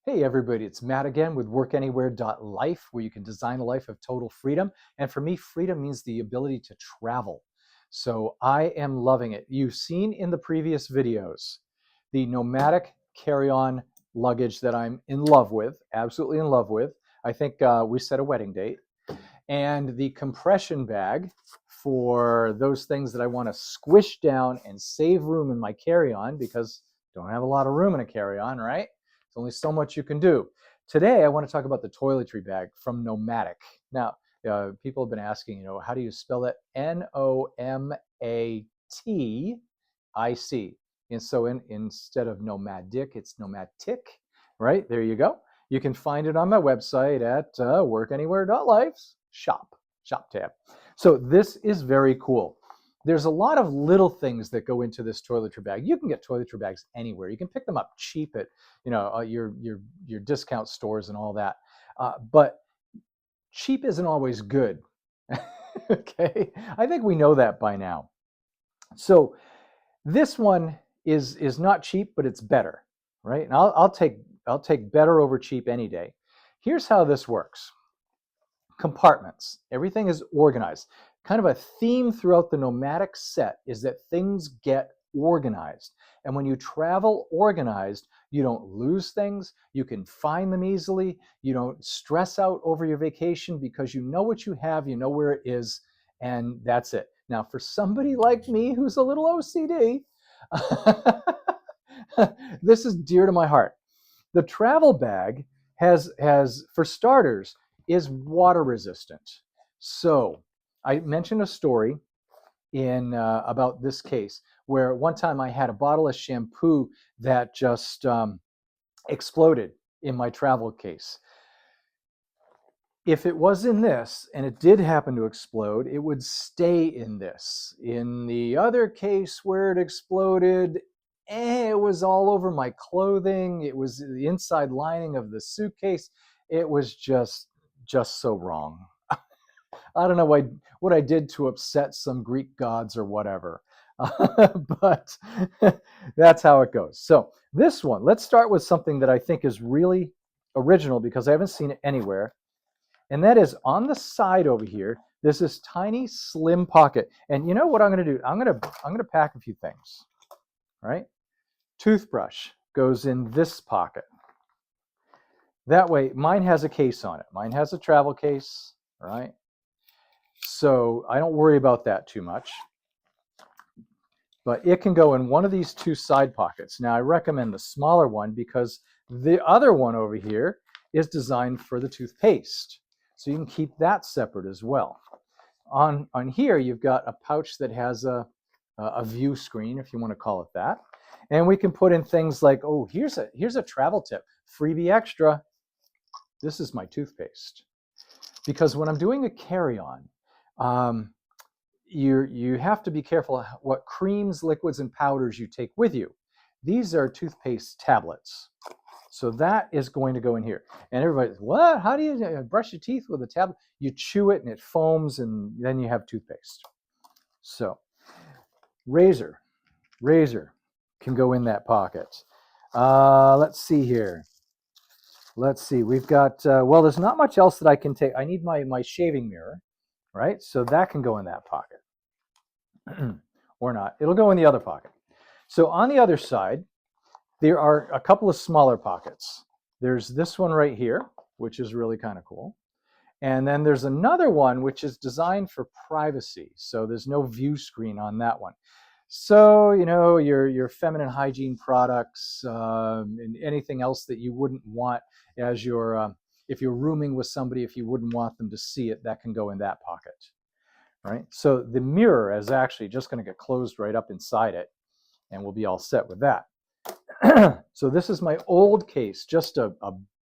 Hey everybody, it's Matt again with workanywhere.life, where you can design a life of total freedom. And for me, freedom means the ability to travel. So I am loving it. You've seen in the previous videos the Nomatic carry-on luggage that I'm in love with, absolutely in love with. I think we set a wedding date. And the compression bag for those things that I want to squish down and save room in my carry-on, because don't have a lot of room in a carry-on, right? There's only so much you can do. Today, I want to talk about the toiletry bag from Nomatic. Now, people have been asking, how do you spell that? Nomatic. And so instead of nomadic, it's nomatic, right? There you go. You can find it on my website at workanywhere.life's shop tab. So this is very cool. There's a lot of little things that go into this toiletry bag. You can get toiletry bags anywhere. You can pick them up cheap at your discount stores and all that. But cheap isn't always good. Okay, I think we know that by now. So this one is not cheap, but it's better, right? And I'll take better over cheap any day. Here's how this works. Compartments. Everything is organized. Kind of a theme throughout the Nomatic set is that things get organized. And when you travel organized, you don't lose things. You can find them easily. You don't stress out over your vacation because you know what you have, you know where it is, and that's it. Now, for somebody like me who's a little OCD, this is dear to my heart. The travel bag has, for starters, is water resistant. So I mentioned a story in about this case where one time I had a bottle of shampoo that just exploded in my travel case. If it was in this and it did happen to explode, it would stay in this. In the other case where it exploded, it was all over my clothing. It was the inside lining of the suitcase. It was just so wrong. I don't know what I did to upset some Greek gods or whatever. But that's how it goes. So this one, let's start with something that I think is really original because I haven't seen it anywhere. And that is on the side over here, there's this tiny slim pocket. And you know what I'm going to do? I'm going to pack a few things, right? Toothbrush goes in this pocket. That way, mine has a case on it. Mine has a travel case, right? So I don't worry about that too much. But it can go in one of these two side pockets. Now, I recommend the smaller one because the other one over here is designed for the toothpaste. So you can keep that separate as well. On here, you've got a pouch that has a view screen, if you want to call it that. And we can put in things like, oh, here's a travel tip, freebie extra. This is my toothpaste. Because when I'm doing a carry-on, you have to be careful what creams, liquids, and powders you take with you. These are toothpaste tablets. So that is going to go in here. And everybody's, what? How do you brush your teeth with a tablet? You chew it and it foams and then you have toothpaste. So razor can go in that pocket. Let's see here. Let's see. We've got, well, there's not much else that I can take. I need my shaving mirror, right? So that can go in that pocket. Or not. It'll go in the other pocket. So on the other side, there are a couple of smaller pockets. There's this one right here, which is really kind of cool. And then there's another one which is designed for privacy. So there's no view screen on that one. So, your feminine hygiene products and anything else that you wouldn't want as your, if you're rooming with somebody, if you wouldn't want them to see it, that can go in that pocket, right? So the mirror is actually just going to get closed right up inside it, and we'll be all set with that. So this is my old case, just a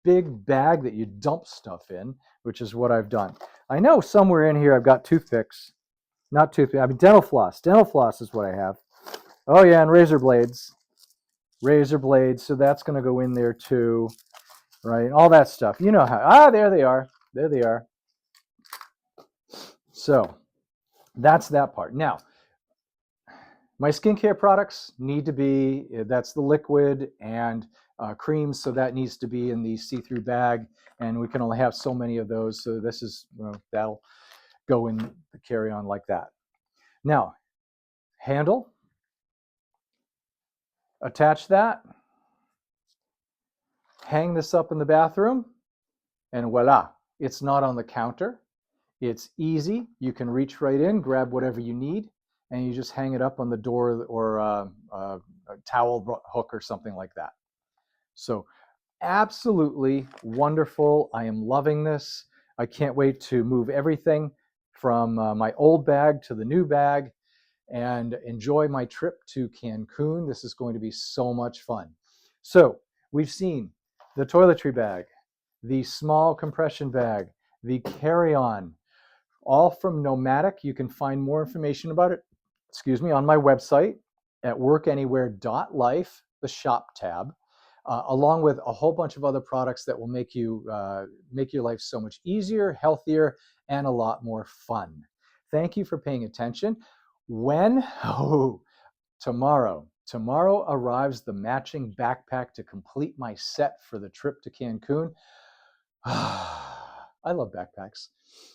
big bag that you dump stuff in, which is what I've done. I know somewhere in here I've got toothpicks. Not toothpick, I mean dental floss. Dental floss is what I have. Oh yeah, and razor blades. Razor blades, so that's going to go in there too, right? All that stuff. You know how, there they are. There they are. So that's that part. Now, my skincare products need to be, that's the liquid and creams, so that needs to be in the see-through bag, and we can only have so many of those. So this is, that'll go in the carry-on like that. Now, handle, attach that, hang this up in the bathroom, and voila, it's not on the counter. It's easy. You can reach right in, grab whatever you need, and you just hang it up on the door or a towel hook or something like that. So absolutely wonderful. I am loving this. I can't wait to move everything from my old bag to the new bag and enjoy my trip to Cancun. This is going to be so much fun. So we've seen the toiletry bag, the small compression bag, the carry-on, all from Nomatic. You can find more information about it, on my website at workanywhere.life, the shop tab, along with a whole bunch of other products that will make your life so much easier, healthier, and a lot more fun. Thank you for paying attention. When? Oh, tomorrow. Tomorrow arrives the matching backpack to complete my set for the trip to Cancun. I love backpacks,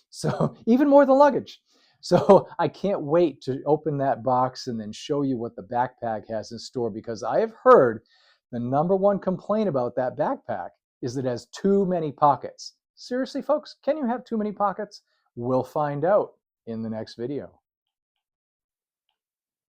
so even more than luggage. So I can't wait to open that box and then show you what the backpack has in store, because I have heard the #1 complaint about that backpack is that it has too many pockets. Seriously, folks, can you have too many pockets? We'll find out in the next video.